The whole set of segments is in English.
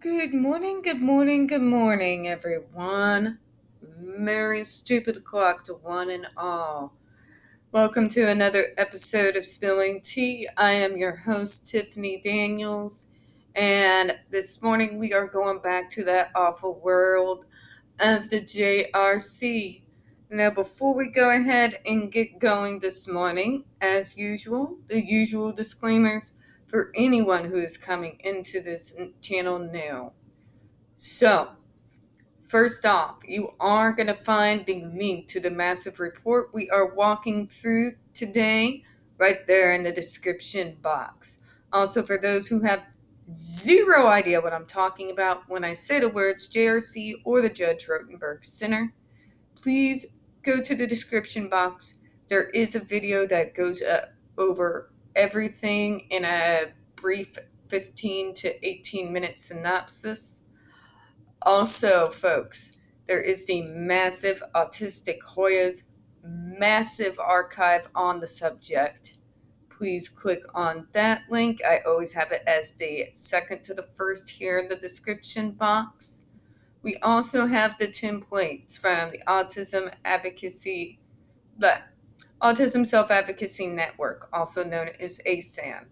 Good morning, good morning, good morning, everyone. Merry stupid o'clock to one and all. Welcome to another episode of Spilling Tea. I am your host, Tiffany Daniels, and this morning we are going back to that awful world of the JRC. Now, before we go ahead and get going this morning, as usual, the usual disclaimers for anyone who is coming into this channel new. So, first off, you are going to find the link to the massive report we are walking through today right there in the description box. Also, for those who have zero idea what I'm talking about when I say the words JRC or the Judge Rotenberg Center, please go to the description box. There is a video that goes over everything in a brief 15 to 18 minute synopsis. Also, folks, there is the massive Autistic Hoya's massive archive on the subject. Please click on that link. I always have it as the second to the first here in the description box. We also have the templates from the Autism Self-Advocacy Network, also known as ASAN.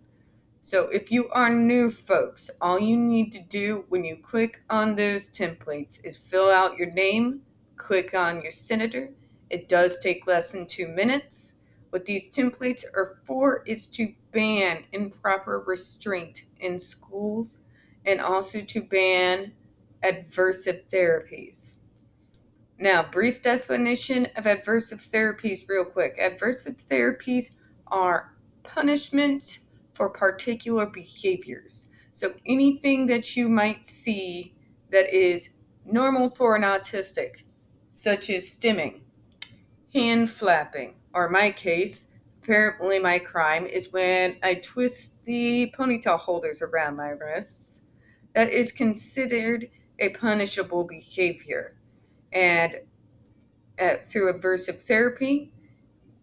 So if you are new, folks, all you need to do when you click on those templates is fill out your name, click on your senator. It does take less than 2 minutes. What these templates are for is to ban improper restraint in schools and also to ban adversive therapies. Now, brief definition of adversive therapies real quick. Adversive therapies are punishments for particular behaviors. So anything that you might see that is normal for an autistic, such as stimming, hand flapping, or in my case, apparently my crime is when I twist the ponytail holders around my wrists, that is considered a punishable behavior. And through aversive therapy,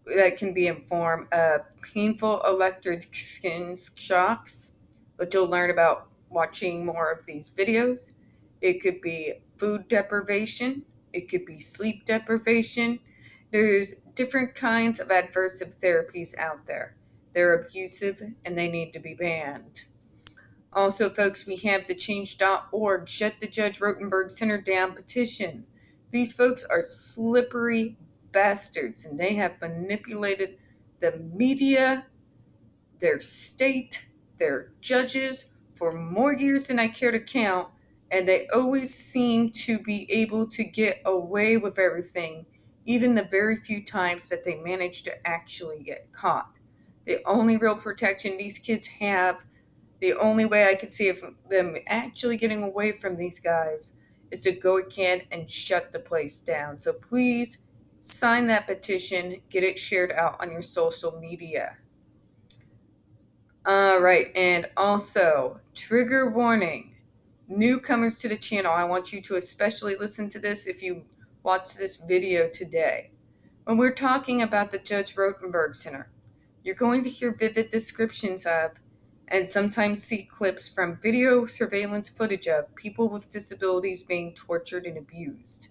that can be in form of painful electric skin shocks, but you'll learn about watching more of these videos. It could be food deprivation. It could be sleep deprivation. There's different kinds of adversive therapies out there. They're abusive and they need to be banned. Also, folks, we have the change.org Shut the Judge Rotenberg Center Down petition. These folks are slippery bastards, and they have manipulated the media, their state, their judges for more years than I care to count, and they always seem to be able to get away with everything, even the very few times that they manage to actually get caught. The only real protection these kids have, the only way I could see of them actually getting away from these guys is to go again and shut the place down. So please sign that petition, get it shared out on your social media. All right, and also, trigger warning. Newcomers to the channel, I want you to especially listen to this if you watch this video today. When we're talking about the Judge Rotenberg Center, you're going to hear vivid descriptions of and sometimes see clips from video surveillance footage of people with disabilities being tortured and abused.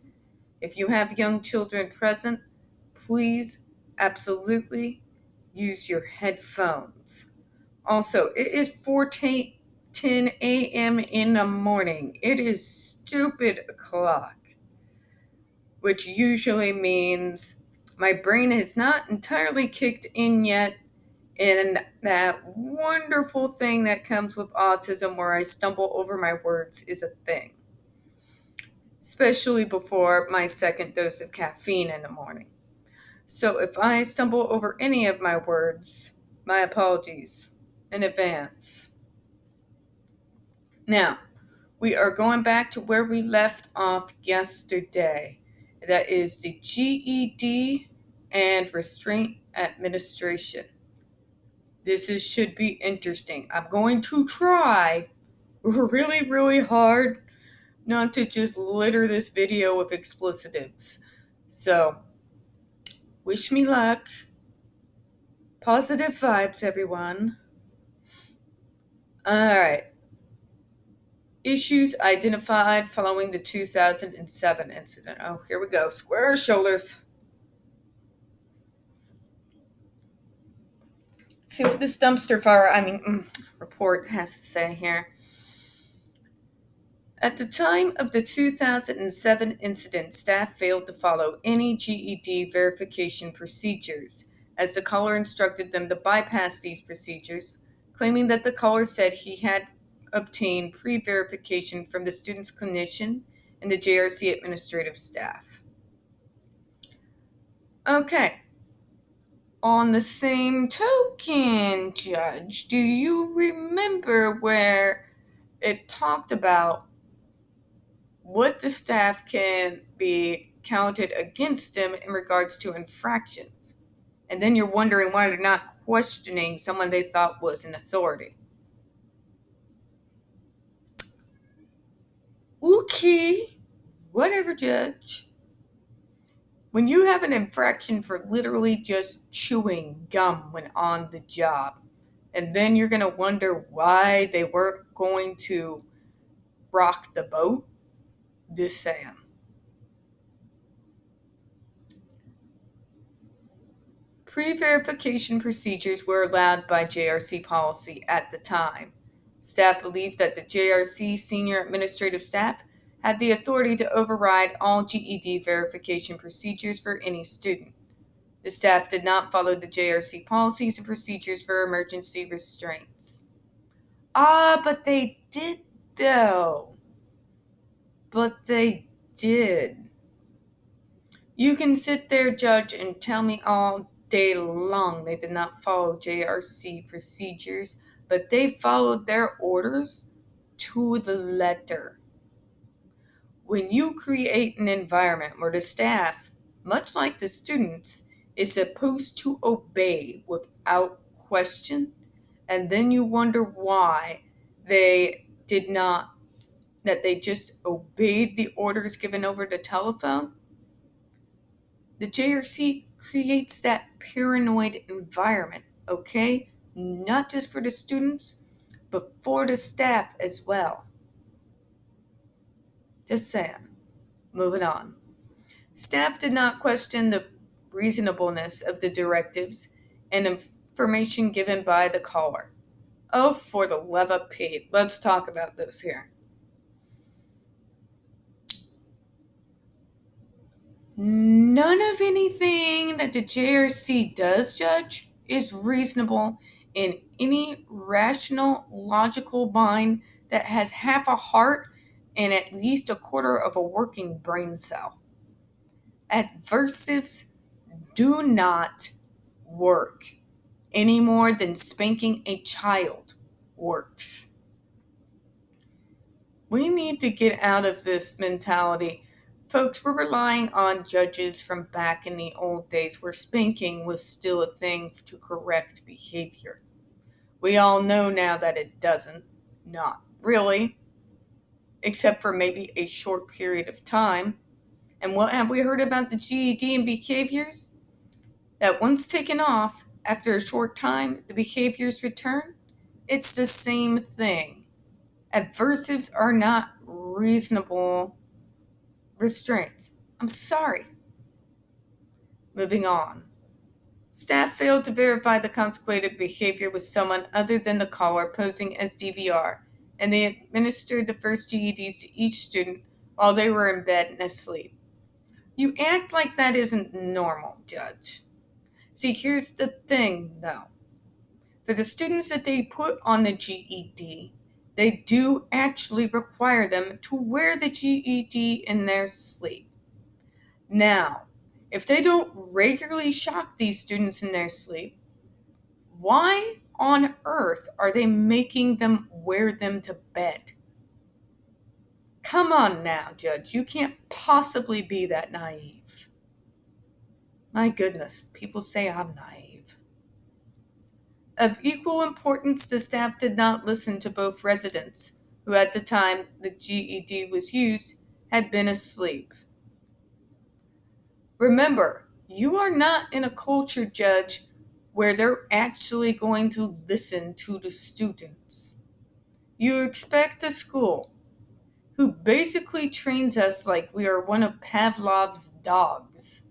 If you have young children present, please absolutely use your headphones. Also, it is 4:10 a.m. in the morning. It is stupid o'clock, which usually means my brain has not entirely kicked in yet. And that wonderful thing that comes with autism where I stumble over my words is a thing. Especially before my second dose of caffeine in the morning. So if I stumble over any of my words, my apologies in advance. Now, we are going back to where we left off yesterday. That is the GED and restraint administration. This should be interesting. I'm going to try really, really hard not to just litter this video with explicitives. So, wish me luck. Positive vibes, everyone. Alright. Issues identified following the 2007 incident. Oh, here we go. Square shoulders. See what this report has to say here. At the time of the 2007 incident, staff failed to follow any GED verification procedures, as the caller instructed them to bypass these procedures, claiming that the caller said he had obtained pre-verification from the student's clinician and the JRC administrative staff. Okay. On the same token, Judge, do you remember where it talked about what the staff can be counted against them in regards to infractions? And then you're wondering why they're not questioning someone they thought was an authority. Okay, whatever, Judge. When you have an infraction for literally just chewing gum when on the job, and then you're going to wonder why they weren't going to rock the boat, just saying. Pre-verification procedures were allowed by JRC policy at the time. Staff believed that the JRC senior administrative staff had the authority to override all GED verification procedures for any student. The staff did not follow the JRC policies and procedures for emergency restraints. But they did, though. But they did. You can sit there, Judge, and tell me all day long they did not follow JRC procedures, but they followed their orders to the letter. When you create an environment where the staff, much like the students, is supposed to obey without question, and then you wonder why they did not, that they just obeyed the orders given over the telephone, the JRC creates that paranoid environment, okay? Not just for the students, but for the staff as well. Just saying. Moving on. Staff did not question the reasonableness of the directives and information given by the caller. Oh, for the love of Pete. Let's talk about this here. None of anything that the JRC does, Judge, is reasonable in any rational, logical mind that has half a heart and at least a quarter of a working brain cell. Adversives do not work any more than spanking a child works. We need to get out of this mentality. Folks, we're relying on judges from back in the old days where spanking was still a thing to correct behavior. We all know now that it doesn't. Not really. Except for maybe a short period of time. And what have we heard about the GED and behaviors? That once taken off, after a short time, the behaviors return? It's the same thing. Adversives are not reasonable restraints. I'm sorry. Moving on. Staff failed to verify the consequent behavior with someone other than the caller posing as DVR, and they administered the first GEDs to each student while they were in bed and asleep. You act like that isn't normal, Judge. See, here's the thing, though. For the students that they put on the GED, they do actually require them to wear the GED in their sleep. Now, if they don't regularly shock these students in their sleep, why on earth are they making them wear them to bed? Come on now, Judge, you can't possibly be that naive. My goodness, people say I'm naive. Of equal importance, the staff did not listen to both residents, who at the time the GED was used, had been asleep. Remember, you are not in a culture, Judge, where they're actually going to listen to the students. You expect a school who basically trains us like we are one of Pavlov's dogs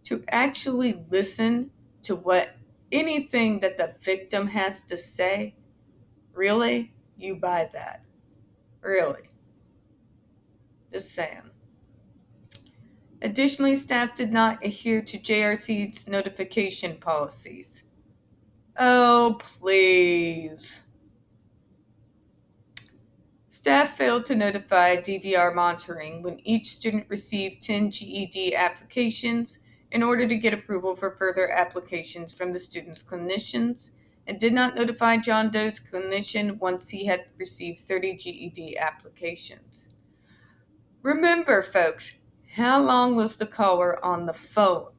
to actually listen to what anything that the victim has to say. Really? You buy that? Really? Just saying. Additionally, staff did not adhere to JRC's notification policies. Oh, please. Staff failed to notify DVR monitoring when each student received 10 GED applications in order to get approval for further applications from the student's clinicians, and did not notify John Doe's clinician once he had received 30 GED applications. Remember, folks, how long was the caller on the phone?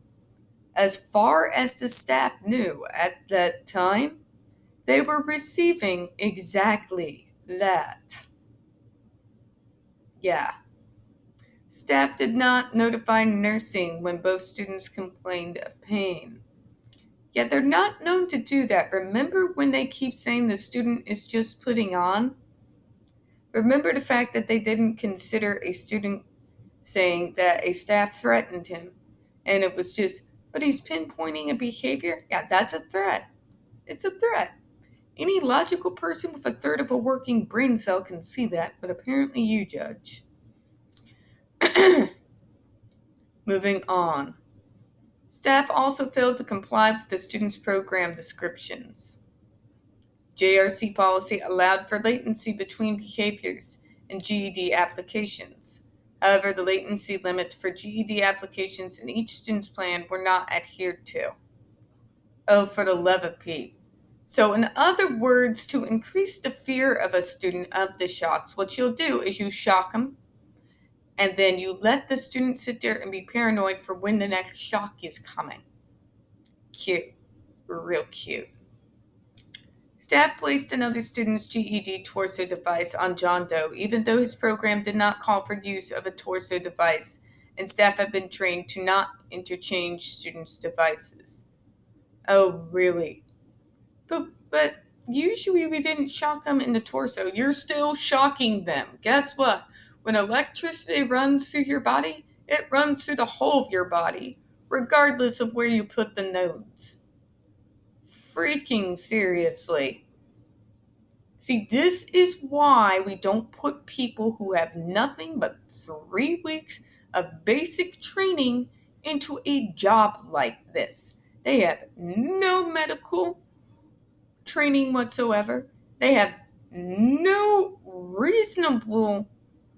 As far as the staff knew at that time, they were receiving exactly that. Yeah. Staff did not notify nursing when both students complained of pain. Yet they're not known to do that. Remember when they keep saying the student is just putting on? Remember the fact that they didn't consider a student saying that a staff threatened him. And it was just, but he's pinpointing a behavior? Yeah, that's a threat. It's a threat. Any logical person with a third of a working brain cell can see that, but apparently you, Judge. Moving on. Staff also failed to comply with the students' program descriptions. JRC policy allowed for latency between behaviors and GED applications. However, the latency limits for GED applications in each student's plan were not adhered to. Oh, for the love of Pete. So, in other words, to increase the fear of a student of the shocks, what you'll do is you shock them, and then you let the student sit there and be paranoid for when the next shock is coming. Cute. Real cute. Staff placed another student's GED torso device on John Doe, even though his program did not call for use of a torso device, and staff had been trained to not interchange students' devices. Oh, really? But usually we didn't shock them in the torso. You're still shocking them. Guess what? When electricity runs through your body, it runs through the whole of your body, regardless of where you put the nodes. Freaking seriously. See, this is why we don't put people who have nothing but 3 weeks of basic training into a job like this. They have no medical training whatsoever. They have no reasonable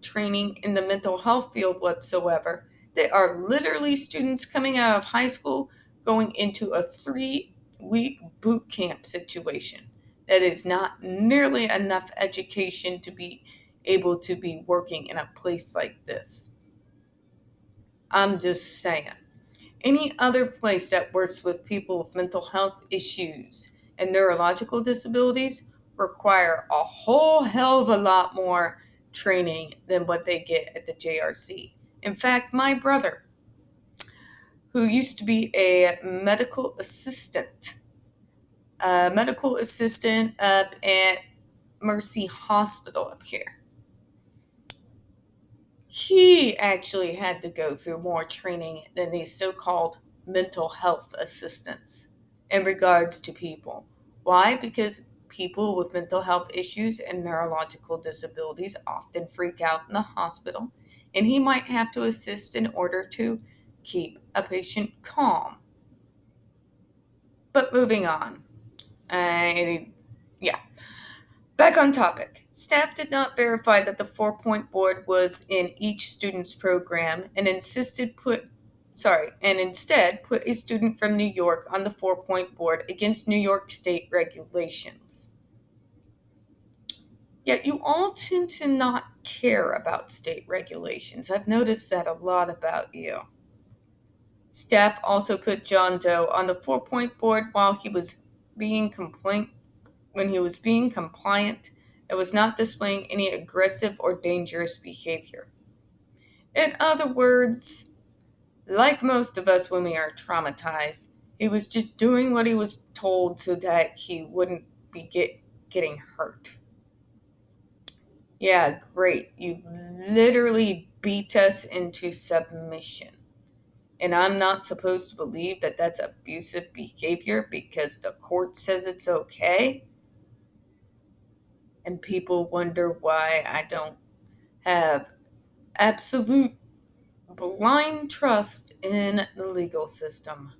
training in the mental health field whatsoever. They are literally students coming out of high school going into a 3-week boot camp situation. That is not nearly enough education to be able to be working in a place like this. I'm just saying. Any other place that works with people with mental health issues and neurological disabilities require a whole hell of a lot more training than what they get at the JRC. In fact, my brother, who used to be a medical assistant up at Mercy Hospital up here, he actually had to go through more training than these so-called mental health assistants in regards to people. Why? Because people with mental health issues and neurological disabilities often freak out in the hospital, and he might have to assist in order to keep a patient calm. But moving on. Yeah. Back on topic. Staff did not verify that the 4-point board was in each student's program and instead put a student from New York on the 4-point board against New York state regulations. Yet you all tend to not care about state regulations. I've noticed that a lot about you. Staff also put John Doe on the 4-point board while he was being compliant and was not displaying any aggressive or dangerous behavior. In other words, like most of us when we are traumatized, he was just doing what he was told so that he wouldn't be getting hurt. Yeah, great. You literally beat us into submission. And I'm not supposed to believe that that's abusive behavior because the court says it's okay. And people wonder why I don't have absolute blind trust in the legal system.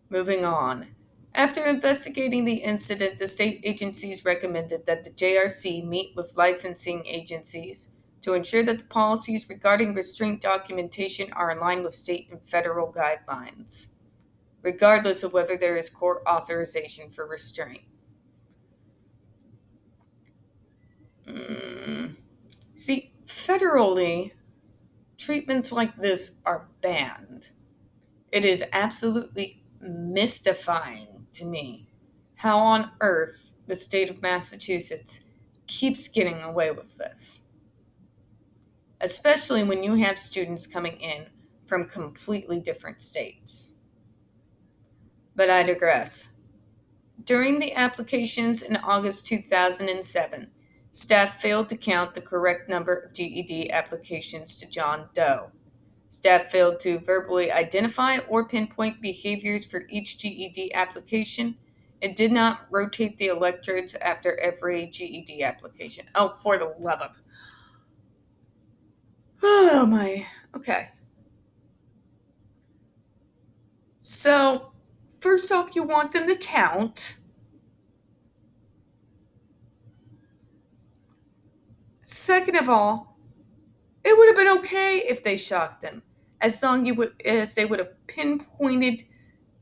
Moving on. After investigating the incident, the state agencies recommended that the JRC meet with licensing agencies to ensure that the policies regarding restraint documentation are in line with state and federal guidelines, regardless of whether there is court authorization for restraint. Mm. See, federally, treatments like this are banned. It is absolutely mystifying to me how on earth the state of Massachusetts keeps getting away with this, especially when you have students coming in from completely different states. But I digress. During the applications in August 2007, staff failed to count the correct number of GED applications to John Doe. Staff failed to verbally identify or pinpoint behaviors for each GED application and did not rotate the electrodes after every GED application. Oh, for the love of. Oh, my. Okay. So, first off, you want them to count. Second of all, it would have been okay if they shocked them, as long as they would have pinpointed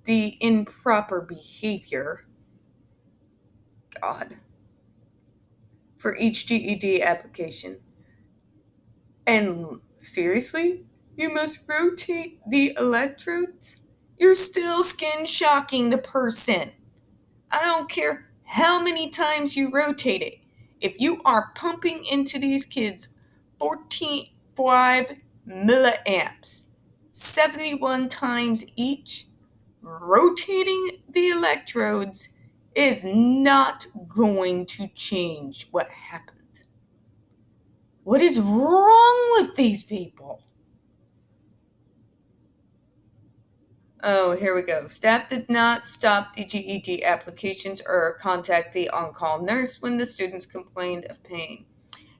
the improper behavior. God. For each GED application. And seriously? You must rotate the electrodes? You're still skin shocking the person. I don't care how many times you rotate it. If you are pumping into these kids 14.5 milliamps, 71 times each, rotating the electrodes is not going to change what happened. What is wrong with these people? Oh, here we go. Staff did not stop the GED applications or contact the on call nurse when the students complained of pain.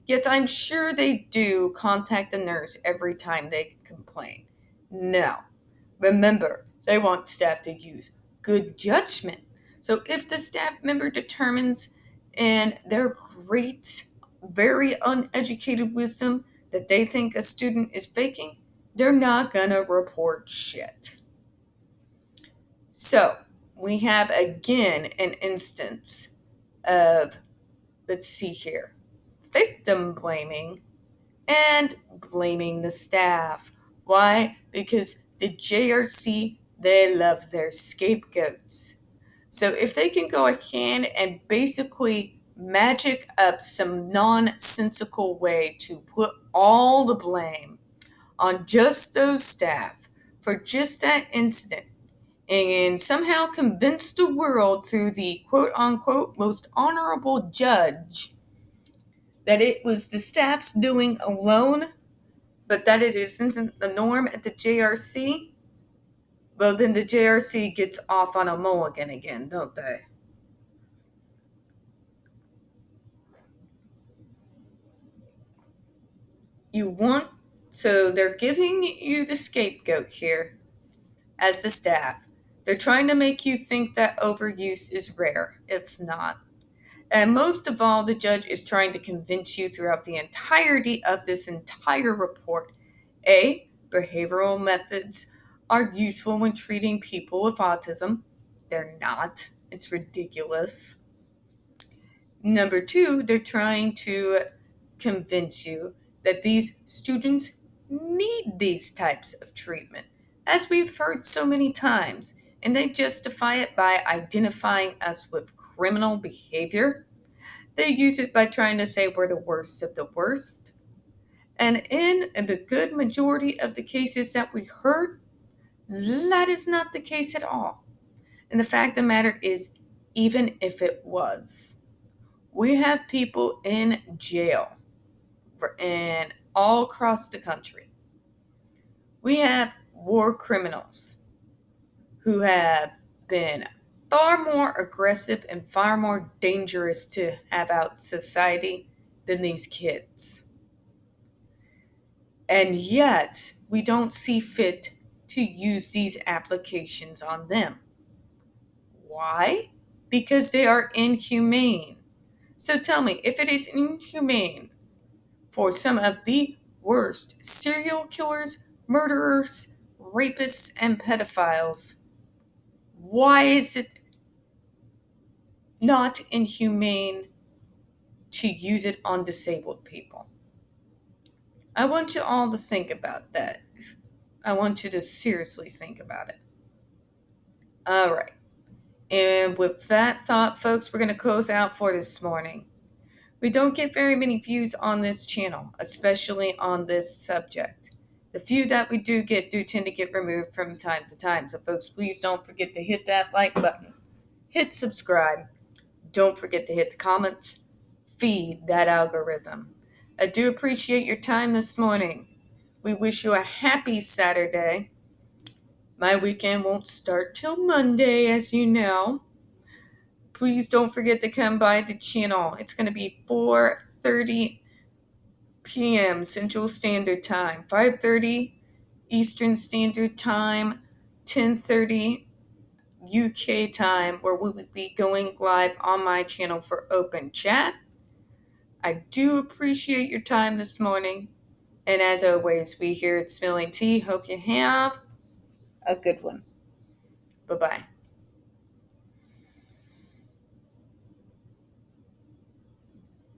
Yes, I'm sure they do contact the nurse every time they complain. Now, remember, they want staff to use good judgment. So if the staff member determines in their great, very uneducated wisdom that they think a student is faking, they're not going to report shit. So we have again an instance of, let's see here, victim blaming and blaming the staff. Why? Because the JRC, they love their scapegoats. So if they can go ahead and basically magic up some nonsensical way to put all the blame on just those staff for just that incident and somehow convince the world through the quote unquote most honorable judge that it was the staff's doing alone, but that it isn't the norm at the JRC, well, then the JRC gets off on a mulligan again, don't they? You want, so they're giving you the scapegoat here as the staff. They're trying to make you think that overuse is rare. It's not. And most of all, the judge is trying to convince you throughout the entirety of this entire report. A, behavioral methods are useful when treating people with autism. They're not. It's ridiculous. Number two, they're trying to convince you that these students need these types of treatment, as we've heard so many times, and they justify it by identifying us with criminal behavior. They use it by trying to say we're the worst of the worst. And in the good majority of the cases that we heard, that is not the case at all. And the fact of the matter is, even if it was, we have people in jail and all across the country. We have war criminals who have been far more aggressive and far more dangerous to have out society than these kids. And yet, we don't see fit to use these applications on them. Why? Because they are inhumane. So tell me, if it is inhumane for some of the worst serial killers, murderers, rapists, and pedophiles, why is it not inhumane to use it on disabled people? I want you all to think about that. I want you to seriously think about it. All right. And with that thought, folks, we're going to close out for this morning. We don't get very many views on this channel, especially on this subject. The few that we do tend to get removed from time to time. So, folks, please don't forget to hit that like button. Hit subscribe. Don't forget to hit the comments. Feed that algorithm. I do appreciate your time this morning. We wish you a happy Saturday. My weekend won't start till Monday, as you know. Please don't forget to come by the channel. It's going to be 4:30 p.m. Central Standard Time, 5:30 Eastern Standard Time, 10:30 UK time, where we will be going live on my channel for open chat. I do appreciate your time this morning. And as always, we here at Spilling Tea hope you have a good one. Bye-bye.